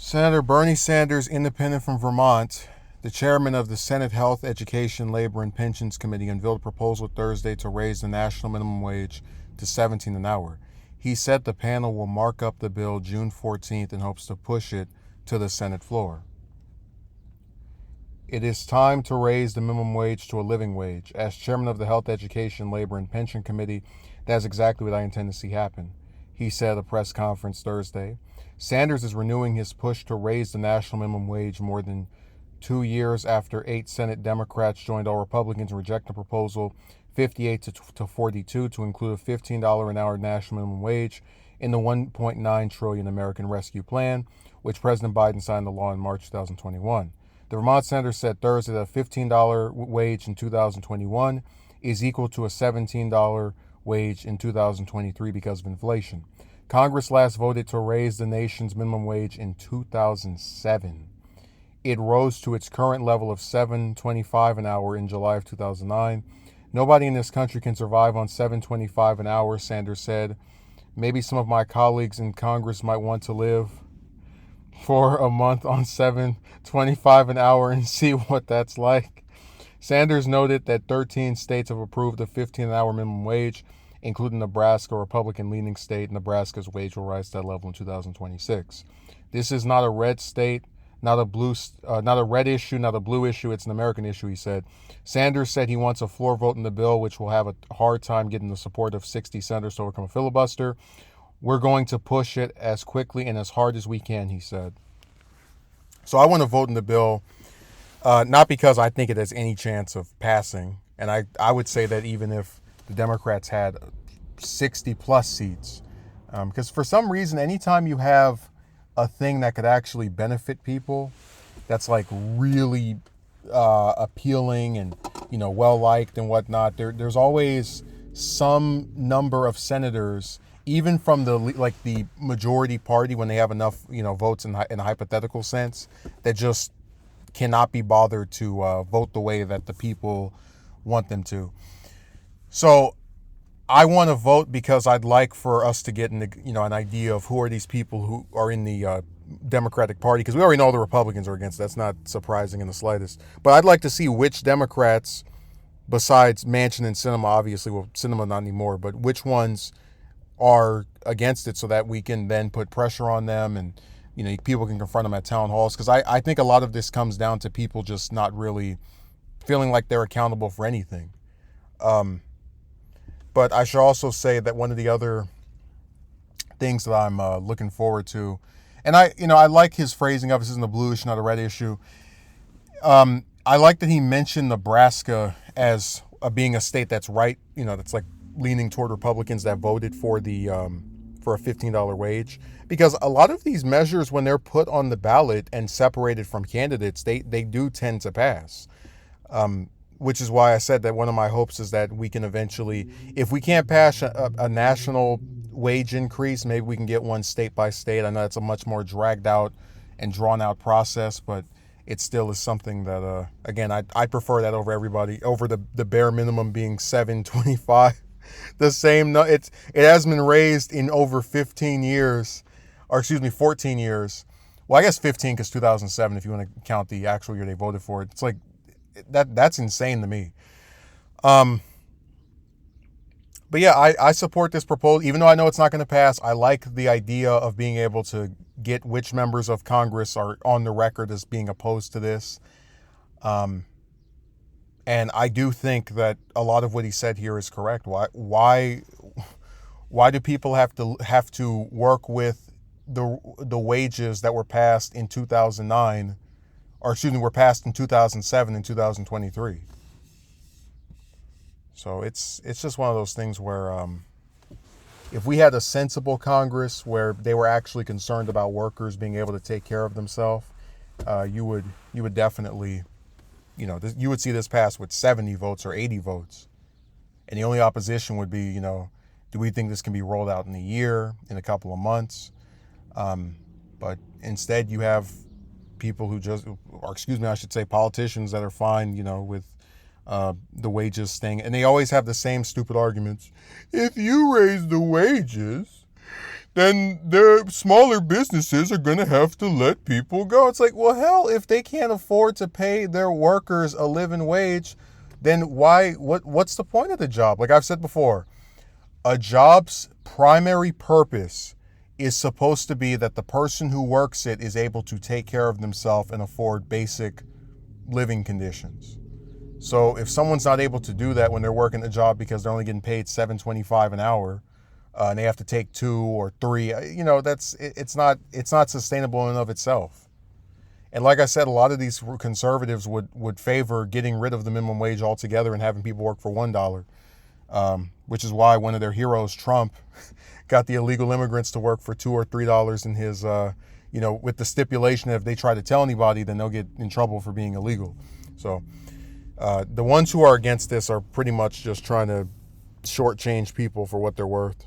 Senator Bernie Sanders, independent from Vermont, the chairman of the Senate Health, Education, Labor, and Pensions Committee, unveiled a proposal Thursday to raise the national minimum wage to $17 an hour. He said the panel will mark up the bill June 14th and hopes to push it to the Senate floor. It is time to raise the minimum wage to a living wage. As chairman of the Health, Education, Labor, and Pension Committee, that's exactly what I intend to see happen, he said at a press conference Thursday. Sanders is renewing his push to raise the national minimum wage more than 2 years after 8 Senate Democrats joined all Republicans in rejecting the proposal 58 to 42 to include a $15 an hour national minimum wage in the $1.9 trillion American Rescue Plan, which President Biden signed into law in March 2021. The Vermont senator said Thursday that a $15 wage in 2021 is equal to a $17 wage in 2023 because of inflation. Congress last voted to raise the nation's minimum wage in 2007. It rose to its current level of $7.25 an hour in July of 2009. Nobody in this country can survive on $7.25 an hour, Sanders said. Maybe some of my colleagues in Congress might want to live for a month on $7.25 an hour and see what that's like. Sanders noted that 13 states have approved a $15 an hour minimum wage, including Nebraska, a Republican-leaning state. Nebraska's wage will rise to that level in 2026. This is not a red state, not a red issue, not a blue issue. It's an American issue, he said. Sanders said he wants a floor vote in the bill, which will have a hard time getting the support of 60 senators to overcome a filibuster. We're going to push it as quickly and as hard as we can, he said. So I want to vote in the bill, not because I think it has any chance of passing. And I would say that even if the Democrats had 60 plus seats, because for some reason, anytime you have a thing that could actually benefit people, that's like really appealing and, well liked and whatnot, there's always some number of senators, even from the majority party, when they have enough votes in a hypothetical sense, that just cannot be bothered to vote the way that the people want them to. So I want to vote because I'd like for us to get an idea of who are these people who are in the Democratic Party, because we already know the Republicans are against it. That's not surprising in the slightest. But I'd like to see which Democrats, besides Manchin and Sinema, obviously, well, Sinema not anymore, but which ones are against it so that we can then put pressure on them and, people can confront them at town halls. Because I think a lot of this comes down to people just not really feeling like they're accountable for anything. But I should also say that one of the other things that I'm looking forward to, and I like his phrasing of this isn't a blue issue, not a red issue. I like that he mentioned Nebraska as being a state that's right, that's like leaning toward Republicans that voted for the for a $15 wage, because a lot of these measures, when they're put on the ballot and separated from candidates, they do tend to pass. Which is why I said that one of my hopes is that we can eventually, if we can't pass a national wage increase, maybe we can get one state by state. I know it's a much more dragged out and drawn out process, but it still is something that, again, I prefer that over the bare minimum being $7.25. The same, it has been raised in over 15 years, or 14 years. Well, I guess 15 because 2007, if you want to count the actual year they voted for it. It's like, that's insane to me. But yeah, I support this proposal, even though I know it's not going to pass. I like the idea of being able to get which members of Congress are on the record as being opposed to this. And I do think that a lot of what he said here is correct. Why do people have to work with the wages that were passed in 2009? Or were passed in 2007 and 2023. So it's just one of those things where if we had a sensible Congress where they were actually concerned about workers being able to take care of themselves, you would definitely, you would see this pass with 70 votes or 80 votes. And the only opposition would be, do we think this can be rolled out in a year, in a couple of months? But instead you have people who politicians that are fine, with the wages staying. And they always have the same stupid arguments. If you raise the wages, then their smaller businesses are going to have to let people go. It's like, well, hell, if they can't afford to pay their workers a living wage, then what's the point of the job? Like I've said before, a job's primary purpose is supposed to be that the person who works it is able to take care of themselves and afford basic living conditions. So if someone's not able to do that when they're working a job because they're only getting paid $7.25 an hour, and they have to take 2 or 3, it's not sustainable in and of itself. And like I said, a lot of these conservatives would favor getting rid of the minimum wage altogether and having people work for $1, which is why one of their heroes, Trump, got the illegal immigrants to work for $2 or $3 in his, with the stipulation that if they try to tell anybody, then they'll get in trouble for being illegal. So the ones who are against this are pretty much just trying to shortchange people for what they're worth.